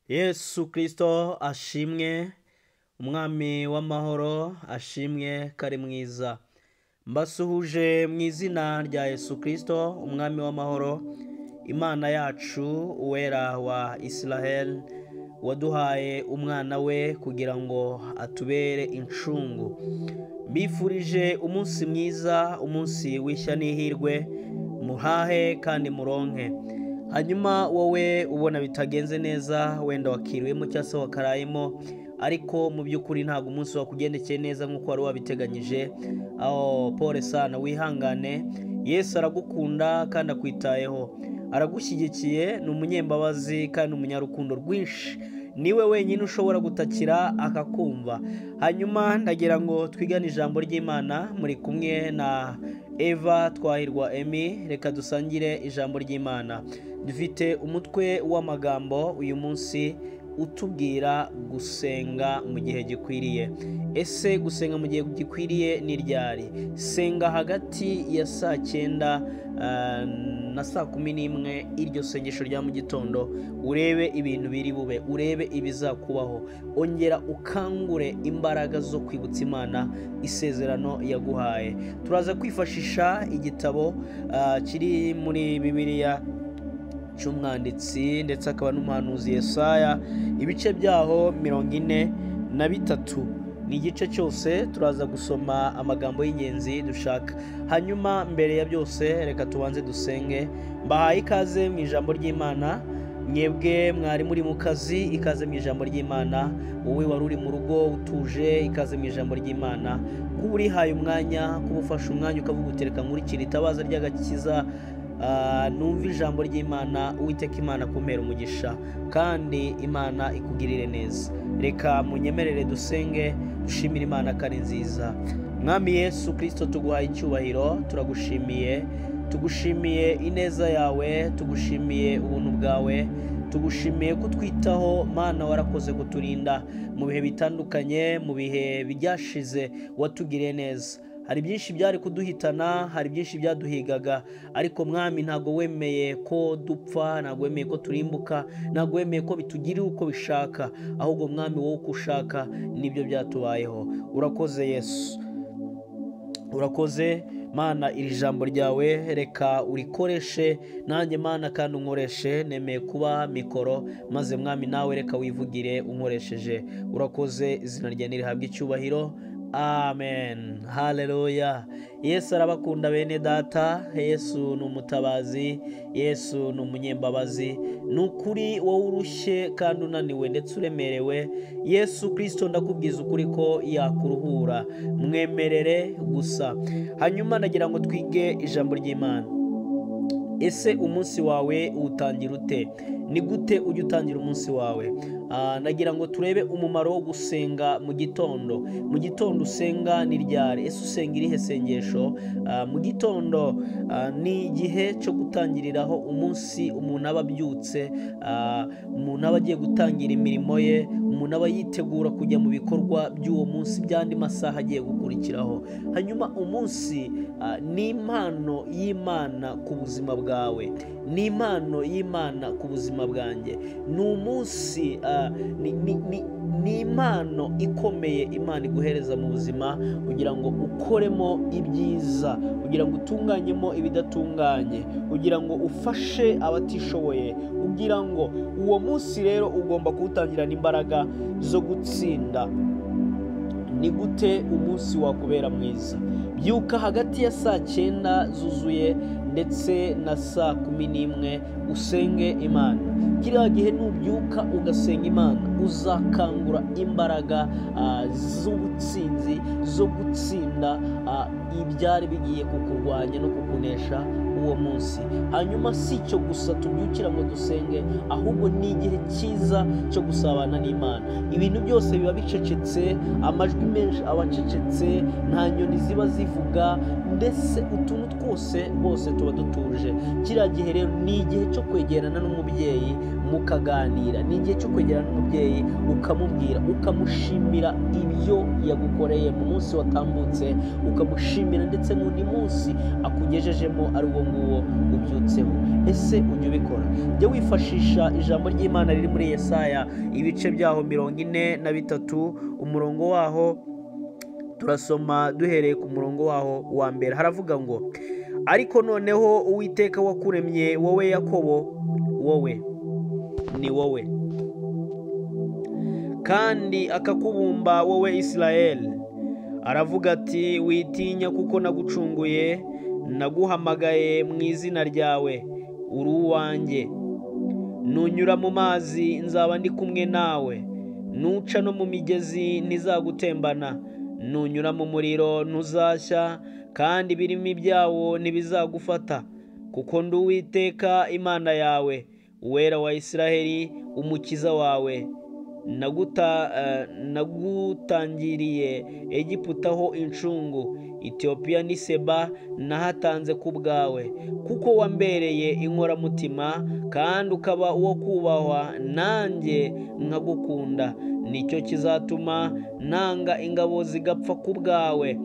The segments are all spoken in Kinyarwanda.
Yesu Kristo ashimwe, umwami w'amahoro ashimwe kari mwiza. Mbasuhuje mu izina rya Yesu Kristo, umwami w'amahoro, Imana yacu, uwera wa Israel, waduhaye umwana we kugira ngo atubere incungu. Mbifurije umunsi mwiza, umunsi w'ishya n'ihirwe, muhahe kandi muronke. Hanyuma wowe ubona bitagenze neza, wenda wakiriwemo cyangwa se wakarayemo, ariko mu by'ukuri ntabwo umunsi wakugendekeye neza nk'uko wari wabiteganyije, aho pole sana, wihangane. Yesu aragukunda kandi akwitayeho, aragushyigikiye, ni umunyembabazi kandi umunyarukundo rwinshi. Niwe wenyine ushobora gutakira akakumva. Hanyuma ndagira ngo twigane ijambo ry'Imana, muri kumwe na Eva Twahirwa Emi. Reka dusangire ijambo ry'Imana. Dufite umutwe w'amagambo uyu munsi utubwira gusenga mu gihe gikwiriye. Ese gusenga mu gihe gikwiriye ni ryari? Senga hagati ya saa 9 na saa 11, iryo sengesho rya mu gitondo, urebe ibintu biri bube, urebe ibizakubaho. Ongera ukangure imbaraga zo kwibutsa Imana isezerano yaguhaye. Turaza kwifashisha igitabo kiri muri Bibiliya cy'umwanditsi ndetse akaba n'umuhanuzi Yesaya, ibice byaho 43. Ni igice cyose turaza gusoma amagambo y'ingenzi dushaka. Hanyuma mbere ya byose reka tubanze dusenge. Mbahaye ikaze mu ijambo ry'Imana, mwebwe mwari muri mu kazi, ikaze mu ijambo ry'Imana. Wowe wari uri mu rugo utuje, ikaze mu ijambo ry'Imana. Kuba urihaye umwanya, kuba ufashe umwanya ukavuga utereka kurikira Itabaza ryagakiza, numva ijambo ry'Imana, Uwiteka Imana kumpera umugisha kandi Imana ikugirire neza. Reka munyemerere dusenge, dushimire Imana kandi nziza. Mwami Yesu Kristo, tuguhaye icyubahiro, turagushimiye, tugushimiye ineza yawe, tugushimiye ubuntu bwawe, tugushimiye kutwitaho. Mana, warakoze kuturinda mu bihe bitandukanye, mu bihe byashize watugiriye neza. Hari byinshi byari kuduhitana, hari byinshi byaduhigaga, ariko Mwami ntago wemeye ko dupfa, ntago wemeye ko turimbuka, ntago wemeye ko bitugirira uko bishaka, ahubwo Mwami wowe uko ushaka nibyo byatubayeho. Urakoze Yesu, urakoze Mana. Iri jambo ryawe reka urikoreshe nanjye Mana, kandi unkoreshe. Nemeye kuba mikoro, maze Mwami nawe reka wivugire unkoresheje. Urakoze, izina ryawe nirihabwe icyubahiro. Amen. Haleluya. Yesu arabakunda bene data. Yesu ni umutabazi, Yesu ni umunyembabazi. Ni ukuri wowe urushye kandi unaniwe ndetse uremerewe, Yesu Kristo ndakubwiza ukuri ko yakuruhura. Mwemerere gusa. Hanyuma ndagira ngo twige ijambo ry'Imana. Ese umunsi wawe utangira ute? Ni gute ujya utangira umunsi wawe? Nagira ngo turebe umumaro wo gusenga mu gitondo. Mu gitondo usenga ni ryari? Ese usenga irihe sengesho? Mu gitondo ni igihe cyo gutangiriraho umunsi. Umuntu aba abyutse, umuntu aba agiye gutangira imirimo ye, umuntu aba yitegura kujya mu bikorwa by'uwo munsi, by'andi masaha agiye gukurikiraho. Hanyuma umunsi ni impano y'Imana ku buzima bwawe, ni impano y'Imana ku buzima bwanjye. Ni umunsi, ni impano ikomeye Imana iguhereza mu buzima, kugira ngo ukoremo ibyiza, kugira ngo utunganyemo ibidatunganye, kugira ngo ufashe abatishoboye, kugira ngo uwo munsi rero ugomba kuwutangirana imbaraga zo gutsinda. Ni gute umunsi wakubera mwiza? Byuka hagati ya saa 9 zuzuye ndetse na saa 11 usenge Imana. Kiriya gihe nubyuka ugasenga Imana, uzakangura imbaraga z'ubutsinzi, zo gutsinda ibyari bigiye kukurwanya no kukunesha uwo munsi. Hanyuma si icyo gusa tubyukira ngo dusenge, ahubwo ni igihe cyiza cyo gusabana n'Imana. Ibintu byose biba bicecetse, amajwi menshi abacecetse, nta nyoni ziba zivuga, ndetse utuntu twose bose tuba dutuje. Kiriya gihe rero ni igihe cyo kwegerana n'umubyeyi mukaganira. Ni igihe cyo kwegera n'umubyeyi ukamubwira, ukamushimira ibyo yagukoreye mu munsi watambutse, ukamushimira ndetse n'undi munsi akugejejemo ari uwo nguwo ubyutseho. Ese ujya ubikora? Jya wifashisha ijambo ry'Imana riri muri Yesaya ibice byaho 43 umurongo waho turasoma duhereye ku murongo waho wa mbere. Haravuga ngo, ariko noneho Uwiteka wakuremye wowe Yakobo, wowe ni wowe, kandi akakubumba wowe Isirayeli, aravuga ati, witinya kuko nagucunguye, naguhamagaye mu izina ryawe, uri uwanjye. Nunyura mu mazi nzaba ndi kumwe nawe, nuca no mu migezi ntizagutembana. Nunyura mu muriro ntuzashya, kandi ibirimi byawo ntibizagufata, kuko ndi Uwiteka Imana yawe, Uwera wa Isirayeli, umukiza wawe. Nagutangiriye Egiputa ho incungu, Etiyopiya n'i Seba nahatanze ku bwawe, kuko wambereye inkoramutima kandi ukaba uwo kubahwa, nanjye nkagukunda. Nicyo kizatuma nanga ingabo zigapfa ku bwawe,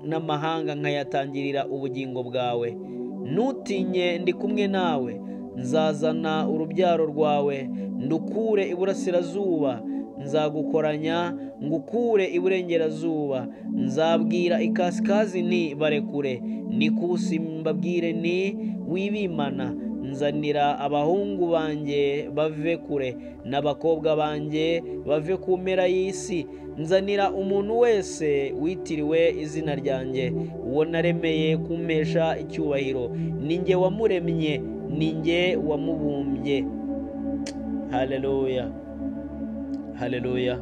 n'amahanga nkayatangirira ubugingo bwawe. Ntutinye, ndi kumwe nawe, nzazana urubyaro rwawe ndukure iburasirazuba, nzagukoranya ngukure iburengerazuba. Nzabwira ikasikazi nti barekure, n'ikusi mbabwire nti wibimana. Nzanira abahungu banjye bave kure, n'abakobwa banjye bave ku mpera y'isi. Nzanira umuntu wese witiriwe izina ryanjye, uwo naremeye kumpesha icyubahiro. Ni njye wamuremye, ni njye wamubumbye. Haleluya, haleluya.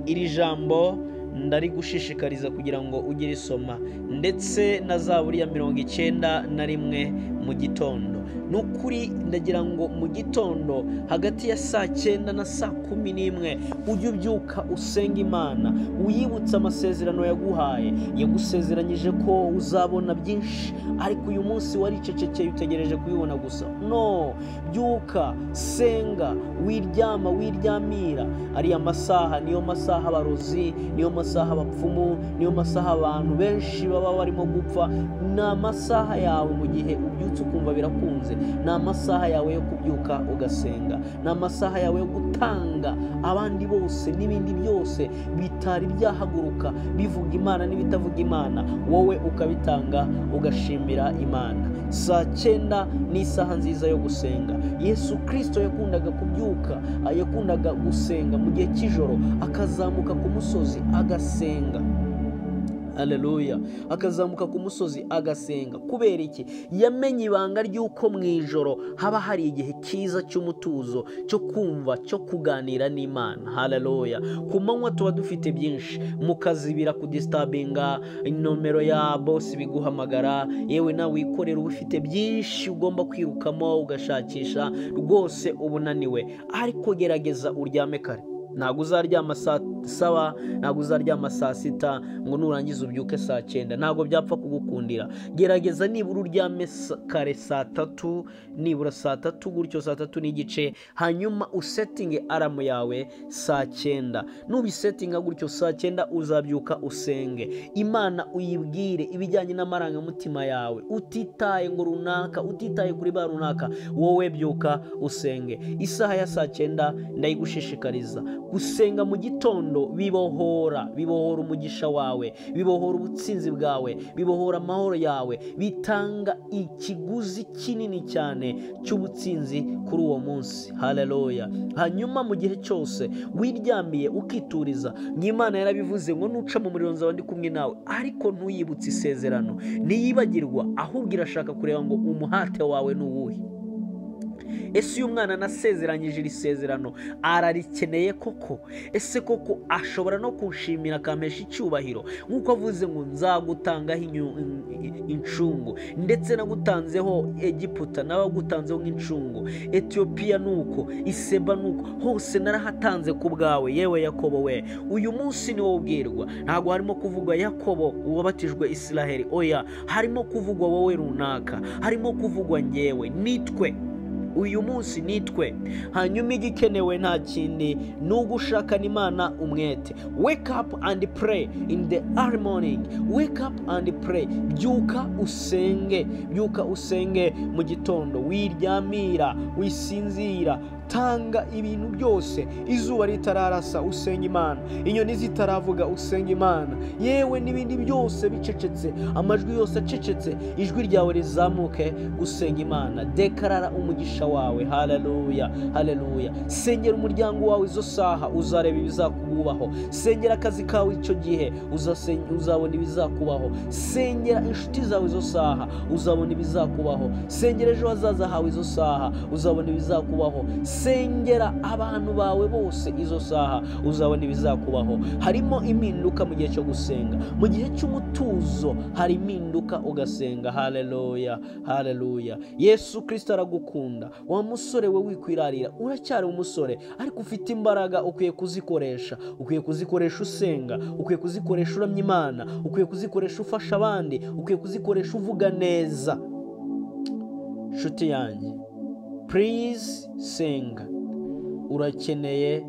Iri jambo ndari gushishikariza kugira ngo ugire isoma, ndetse na Zaburi ya 91 mu gitondo. Nukuri ndagira ngo mu gitondo hagati ya saa 9 na saa 11 ujye ubyuka usenga Imana, uyibutsa amasezerano yaguhaye. Yagusezeranyije ko uzabona byinshi, ariko uyu munsi waricecekeye utegereje kubibona gusa. No, byuka, senga, wiryama, wiryamira. Ariya masaha niyo masaha abarozi, niyo masaha abapfumu, niyo masaha abantu benshi baba barimo gupfa. Ni amasaha yawe mu gihe ubyutse ukumva birakunze. Ni amasaha yawe yo kubyuka ugasenga. Ni amasaha yawe yo gutanga abandi bose n'ibindi byose bitari byahaguruka bivuga Imana n'ibitavuga Imana, wowe ukabitanga ugashimira Imana. Saa 9 ni isaha nziza yo gusenga. Yesu Kristo yakundaga kubyuka, yakundaga gusenga mu gihe cy'ijoro, akazamuka ku musozi agasenga. Haleluya. Akazamuka ku musozi agasenga. Kubera iki? Yamenye ibanga ry'uko mu ijoro haba hari igihe kiza cy'umutuzo, cyo kumva, cyo kuganira n'Imana. Haleluya. Ku manywa tuba dufite byinshi, mu kazi birakudistabinga, nomero ya boss biguhamagara, yewe nawe wikorera ufite byinshi ugomba kwirukamo ugashakisha, rwose ubunaniwe. Ariko gerageza uryame kare. Ntabwo uzaryama saa 7, ntabwo uzaryama saa 6 ngo nurangiza ubyuke saa 9. Ntabwo byapfa kugukundira. Gerageza nibura uryame kare saa 3, nibura saa 3 gutyo, saa 3 n'igice, hanyuma usettinge alarm yawe saa 9. Nubisettinga gutyo saa 9 uzabyuka usenge Imana, uyibwire ibijyanye n'amarangamutima yawe, utitaye ngo runaka, utitaye kuri ba runaka. Wowe byuka usenge. Isaha ya saa 9 ndayigushishikariza gusenga mu gitondo. Bibohora umugisha wawe, bibohora ubutsinzi bwawe, bibohora amahoro yawe, bitanga ikiguzi kinini cyane cy'ubutsinzi kuri uwo munsi. Haleluya. Hanyuma mu gihe cyose wiryamiye ukituriza, n'Imana yarabivuze ngo nuca mu muriro nzaba ndi kumwe nawe. Ariko ntuyibutse isezerano, ntiyibagirwa, ahubwo irashaka kureba ngo umuhate wawe ni uwuhe. Ese uyu mwana nasezeranyije iri sezerano ararikeneye koko? Ese koko ashobora no kunshimira akampesha icyubahiro nk'uko avuze ngo nzagutangaho incungu, ndetse nagutanzeho Egiputa nabagutanzeho nk'incungu, Etiyopiya nuko, Iseba nuko, hose narahatanze ku bwawe, yewe Yakobo we. Uyu munsi ni wowe ubwirwa. Ntabwo harimo kuvugwa Yakobo wabatijwe Isiraheli, oya, harimo kuvugwa wowe runaka, harimo kuvugwa ngewe, nitwe uyu munsi nitwe. Hanyuma igikenewe nta kindi ni ugushakana Imana umwete. Wake up and pray in the early morning. Wake up and pray. Byuka usenge mu gitondo, wiryamira, wisinzira, tanga ibintu byose. Izuba ritararasa usenga Imana, inyoni zitaravuga usenga Imana, yewe n'ibindi byose bicecetse, amajwi yose acecetse, ijwi ryawe rizamuke usenga Imana. Dekarara umugisha wawe. Haleluya, haleluya. Sengera umuryango wawe izo saha, uzareba ibizakubaho. Sengera akazi kawe icyo gihe, uzabona ibizakubaho. Sengera inshuti zawe izo saha, uzabona ibizakubaho. Sengera ejo hazaza hawe izo saha, uzabona ibizakubaho. Sengera abantu bawe bose izo saha, uzabona ibizakubaho. Harimo impinduka mu gihe cyo gusenga. Mu gihe cy'umutuzo hari impinduka ugasenga. Haleluya, haleluya. Yesu Kristo aragukunda. Wa musore we wikwirarira, uracyari umusore ariko ufite imbaraga, ukwiye kuzikoresha. Ukwiye kuzikoresha usenga, ukwiye kuzikoresha uramya Imana, ukwiye kuzikoresha ufasha abandi, ukwiye kuzikoresha uvuga neza. Nshuti yanjye, please senga. Urakeneye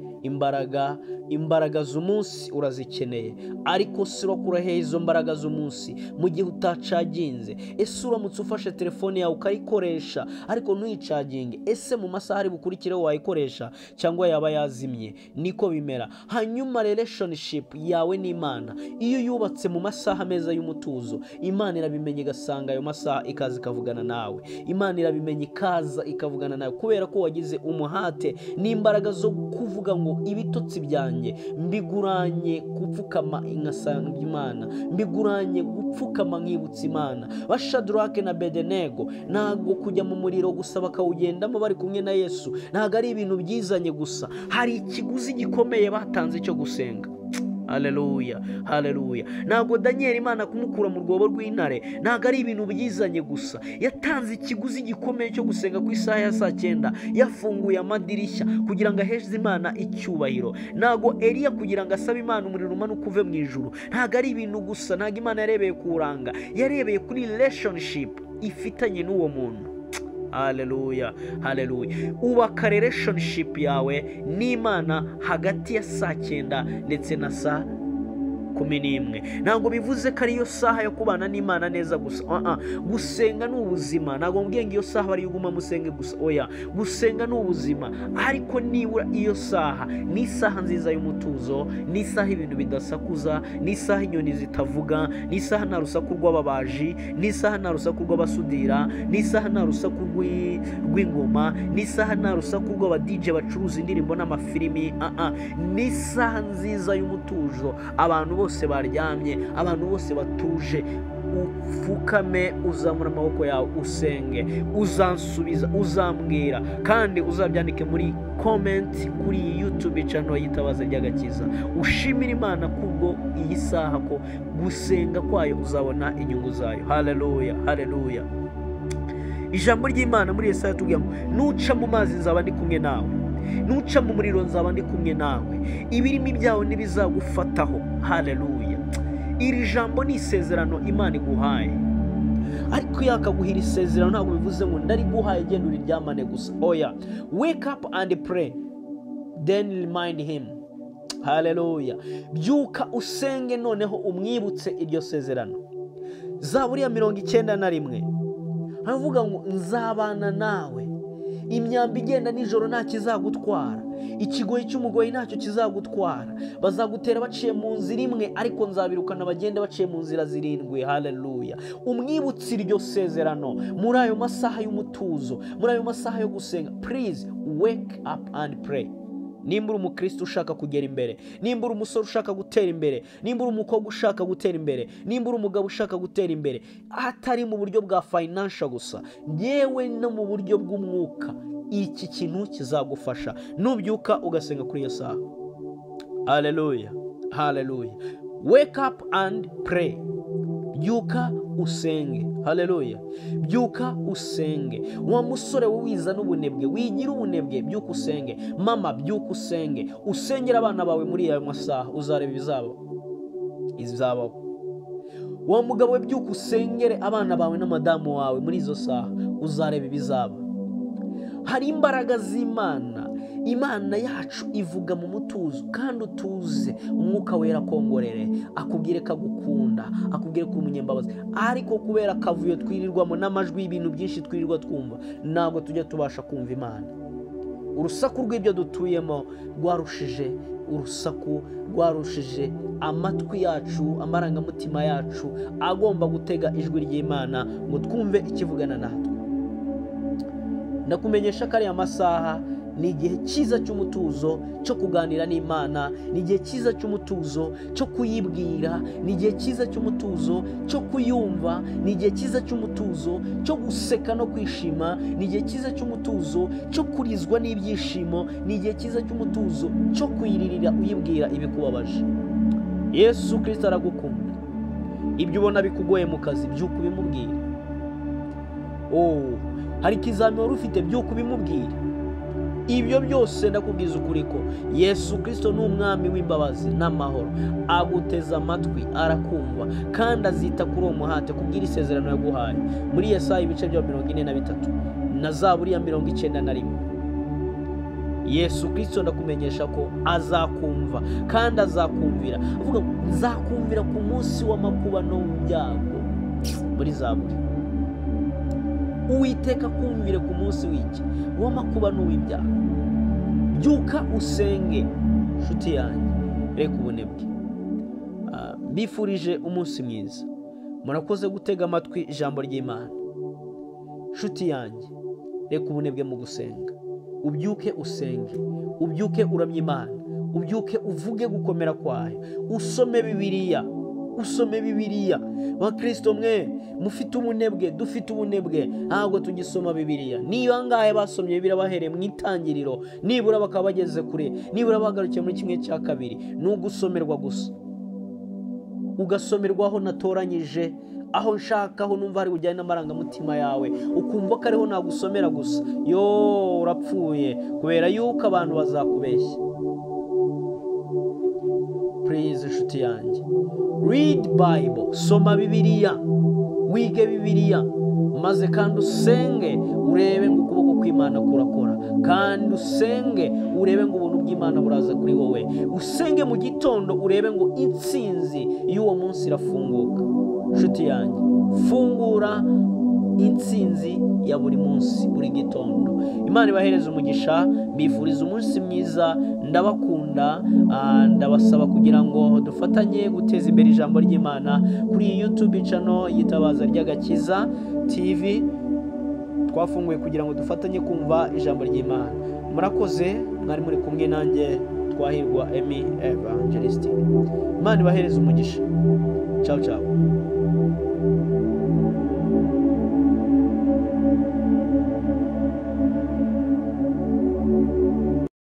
imbaraga z'umunsi urazikeneye, ariko sirakura he izo mbaraga z'umunsi mu gihe utacaginze. Ese uramutse ufashe telefone yawe ukayikoresha ariko ntuyicaginge, ese mu masaha ari bukurikireho wayikoresha cyangwa yaba yazimye? Niko bimera. Hanyuma relationship yawe n'Imana iyo yubatse mu masaha meza y'umutuzo, Imana irabimenya igasanga ayo masaha ikaza ikavugana nawe. Imana irabimenya ikaza ikavugana nawe kubera ko wagize umuhate n'imbaraga zo kuvuga ngo ibitotsi byanjye mbiguranye gupfukama inkasano by'Imana, mbiguranye gupfukama nkibutsa Imana. Bashadrake na Bedenego ntago kujya mu muriro gusa bakawugendamo bari kumwe na Yesu, ntago ari ibintu byizanye gusa, hari ikiguzi gikomeye batanze cyo gusenga. Haleluya, haleluya. Ntabwo Daniel Imana kumukura mu rwobo rw'intare ntabwo ari ibintu byizanye gusa, yatanze ikiguzi gikomeye cyo gusenga ku isaha ya saa 9, yafunguye amadirishya kugira ngo aheze Imana icyubahiro. Ntabwo Eliya kugira ngo asabe Imana umuriro umanuka uve mu ijuru, ntabwo ari ibintu gusa, ntabwo Imana yarebeye kuranga, yarebeye kuri relationship ifitanye n'uwo muntu. Haleluya, haleluya. Ubaka relationship yawe n'Imana hagati ya saa 9 ndetse na saa 11. Ntabwo bivuze ko ariyo saha yo kubana n'Imana neza gusa. Gusenga n'ubuzima. Ntabwo mbwiye ngo iyo saha bari yuguma musenge gusa. Oya, gusenga n'ubuzima. Ariko nibura iyo saha ni isaha nziza y'umutuzo, ni isaha ibintu bidasakuza, ni isaha inyoni zitavuga, ni isaha nta rusaku rw'ababaji, ni isaha nta rusaku rw'abasudira, ni isaha nta rusaku rw'ingoma, ni isaha nta rusaku rw'aba DJ bacuruza indirimbo n'amafilimi. Ni isaha nziza y'umutuzo, abantu bose baryamye, abantu bose batuje. Ufukame, uzamura amaboko yawe usenge, uzansubiza, uzambwira, kandi uzabyandike muri comment kuri YouTube channel y'Itabaza ryagakiza. Ushimira Imana kubwo iyi saha ko gusenga kwayo uzabona inyungu zayo. Haleluya, haleluya. Ijambo ry'Imana muri Yesaya tubwira ngo nuca mu mazi nzaba ndi kumwe nawe, nuca mu muriro nzaba ndi kumwe nawe, ibirimi byawo ntibizagufataho. Haleluya. Iri jambo ni isezerano Imana iguhaye, ariko yakaguhira isezerano ntabwo bivuze ngo ndari guhaye genda uriryamane gusa. Oya, wake up and pray, then remind him. Haleluya. Byuka usenge noneho umwibutse iryo sezerano. Zaburi ya 91 havuga ngo nzabana nawe, imyambi igenda nijoro nta kizagutwara, ikigoyi cy'umugoyi ntacyo kizagutwara, bazagutera baciye mu nzira imwe ariko nzabirukana bagende baciye mu nzira 7. Haleluya. Umwibutse iryo sezerano muri ayo masaha y'umutuzo, muri ayo masaha yo gusenga. Please wake up and pray. Nimba uri umukristo ushaka kugera imbere, nimba uri umusore ushaka gutera imbere, nimba uri umukobwa ushaka gutera imbere, nimba uri umugabo ushaka gutera imbere, atari mu buryo bwa financial gusa, yewe no mu buryo bw'umwuka, iki kintu kizagufasha nubyuka ugasenga kuri iyo saha. Haleluya, haleluya. Wake up and pray. Byuka usenge. Haleluya. Byuka usenge. Wa musore wiza n'ubunebwe, wigira ubunebwe, byuka usenge. Mama, byuka usenge. Usengera abana bawe muri ayo masaha, uzareba izabaho. Wa mugabo we, byuka usengere abana bawe n'amadamu wawe muri izo saha, uzareba ibizaba. hari imbaraga z'Imana. Imana yacu ivuga mu mutuzo, kandi utuze umwuka wera akongorere, akubwire ko agukunda, akubwire ko umunyembabazi. Ariko kubera akavuyo twirirwamo n'amajwi y'ibintu byinshi twirirwa twumva, ntabwo tujya tubasha kumva Imana. Urusaku rw'ibyo dutuyemo rwarushije amatwi yacu, amarangamutima yacu agomba gutega ijwi ry'Imana ngo twumve ikivugana natwe. Ndakumenyesha ko ari amasaha ni igihe cyiza cy'umutuzo cyo kuganira n'Imana, ni igihe cyiza cy'umutuzo cyo kuyibwira, ni igihe cyiza cy'umutuzo cyo kuyumva, ni igihe cyiza cy'umutuzo cyo guseka no kwishima, ni igihe cyiza cy'umutuzo cyo kurizwa n'ibyishimo, ni igihe cyiza cy'umutuzo cyo kuyiririra uyibwira ibikubabaje. Yesu Kristo aragukunda. Ibyo ubona bikugoye mu kazi, byuko ubimubwira. Hari ikizami wari ufite, byuko ubimubwira. Ibyo byose ndakubwiza ukuri ko Yesu Kristo ni umwami w'imbabazi n'amahoro. Aguteza amatwi, arakumva, kandi azita kuri uwo muhate kubwira isezerano yaguhaye muri Yesaya ibice bya 43 na Zaburi ya 91. Yesu Kristo ndakumenyesha ko azakumva kandi azakumvira. Avuga nzakumvira ku munsi w'amakuba no mu byago muri Zaburi. Uwiteka kumvire ku munsi w'iki w'amakuba n'uw'ibyaha. Byuka usenge nshuti yanjye, reka ubunebwe. Mbifurije umunsi mwiza. Murakoze gutega amatwi ijambo ry'Imana. Nshuti yanjye, reka ubunebwe mu gusenga. Ubyuke usenge, ubyuke uramye Imana, ubyuke uvuge gukomera kwayo, usome Bibiliya. Bakristo mwe mufite ubunebwe, dufite ubunebwe, ntabwo tugisoma Bibiliya. Niba ngahe basomye Bibiliya bahereye mu itangiriro, nibura bakaba bageze kure, nibura bagarukiye muri 1/2, ni ugusomerwa gusa. Ugasomerwaho natoranyije, aho nshaka, aho numva hari bujyanye n'amarangamutima yawe, ukumva ko ariho nagusomera gusa. Urapfuye, kubera yuko abantu bazakubeshya. Please nshuti yanjye, read Bible, soma Bibiliya, wige Bibiliya, maze kandi usenge urebe ngo ukuboko kw'Imana kurakora, kandi usenge urebe ngo ubuntu bw'Imana buraza kuri wowe. Usenge mu gitondo urebe ngo intsinzi y'uwo munsi irafunguka. Nshuti yanjye, fungura intsinzi ya buri munsi, buri gitondo. Imana ibahereze umugisha. Mbifuriza umunsi mwiza. Ndabakunda. Ndabasaba kugira ngo dufatanye guteza imbere ijambo ry'Imana kuri YouTube channel y'Itabaza ryagakiza TV. Twafunguye kugira ngo dufatanye kumva ijambo ry'Imana. Murakoze. Mwari muri kumwe nanjye Twahirwa Emmy Evangelist. Imana ibahereze umugisha. Ciao ciao.